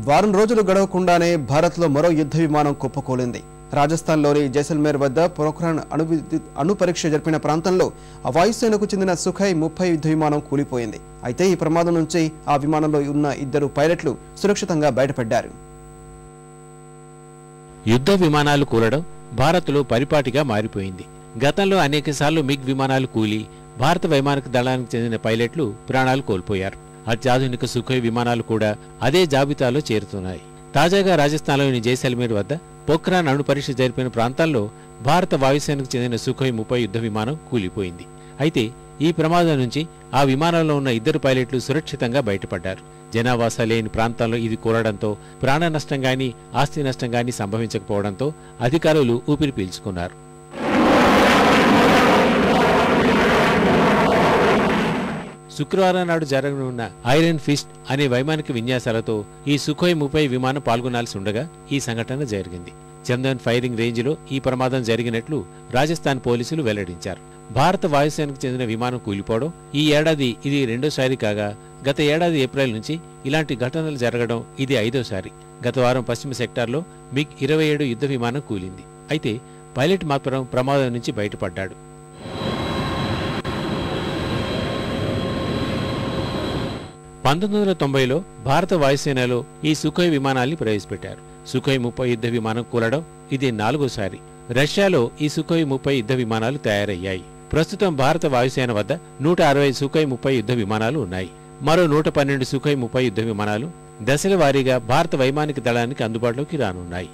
వారం రోజులు గడవకుండానే భారత్లో మరో యుద్ధ విమానం కుప్పకూలింది. రాజస్థాన్లోని జైసల్మేర్ వద్ద పోఖ్రాన్ అణు పరీక్ష జరిపిన ప్రాంతంలో వాయుసేనకు చెందిన సుఖై 30 యుద్ధ విమానం కూలిపోయింది. అయితే ఈ ప్రమాదం నుంచి ఆ విమానంలో ఉన్న 2 పైలట్లు సురక్షితంగా బయటపడ్డారు. యుద్ధ విమానాలు కూలడం భారత్లో పరిపాటిగా మారిపోయింది. గతంలో అనేకసార్లు మిగ్ విమానాలు కూలి భారత వైమానిక దళానికి చెందిన పైలట్లు ప్రాణాలు కోల్పోయారు. అత్యాధునిక సుఖోయ్ విమానాలు కూడా అదే జాబితాలో చేరుతున్నాయి. తాజాగా రాజస్థాన్లోని జైసల్మేర్ వద్ద పోఖ్రాన్ అణు పరీక్ష జరిపిన ప్రాంతాల్లో భారత వాయుసేనకు చెందిన సుఖోయ్ 30 యుద్ధ విమానం కూలిపోయింది. అయితే ఈ ప్రమాదం నుంచి ఆ విమానంలో ఉన్న 2 పైలట్లు సురక్షితంగా బయటపడ్డారు. జనావాస లేని ప్రాంతాల్లో ఇది కూలడంతో ప్రాణ నష్టం గానీ ఆస్తి నష్టం గానీ సంభవించకపోవడంతో అధికారులు ఊపిరి పీల్చుకున్నారు. శుక్రవారం నాడు జరగనున్న ఐరన్ ఫిస్ట్ అనే వైమానిక విన్యాసాలతో ఈ సుఖోయ్ 30 విమానం పాల్గొనాల్సి ఉండగా ఈ సంఘటన జరిగింది. చందన్ ఫైరింగ్ రేంజ్లో ఈ ప్రమాదం జరిగినట్లు రాజస్థాన్ పోలీసులు వెల్లడించారు. భారత వాయుసేనకు చెందిన విమానం కూలిపోవడం ఈ ఏడాది ఇది 2వసారి కాగా గత ఏడాది ఏప్రిల్ నుంచి ఇలాంటి ఘటనలు జరగడం ఇది 5వసారి. గత వారం పశ్చిమ సెక్టార్లో మిగ్ 27 యుద్ధ విమానం కూలింది. అయితే పైలట్ మాత్రం ప్రమాదం నుంచి బయటపడ్డాడు. 1990లో భారత వాయుసేనలో ఈ సుఖోయ్ విమానాల్ని ప్రవేశపెట్టారు. సుఖోయ్ 30 యుద్ధ విమానం కూలడం ఇది 4వసారి. రష్యాలో ఈ సుఖోయ్ 30 యుద్ధ విమానాలు తయారయ్యాయి. ప్రస్తుతం భారత వాయుసేన వద్ద 160 సుఖోయ్ 30 యుద్ధ విమానాలు ఉన్నాయి. మరో 112 సుఖోయ్ 30 యుద్ధ విమానాలు దశల వారీగా భారత వైమానిక దళానికి అందుబాటులోకి రానున్నాయి.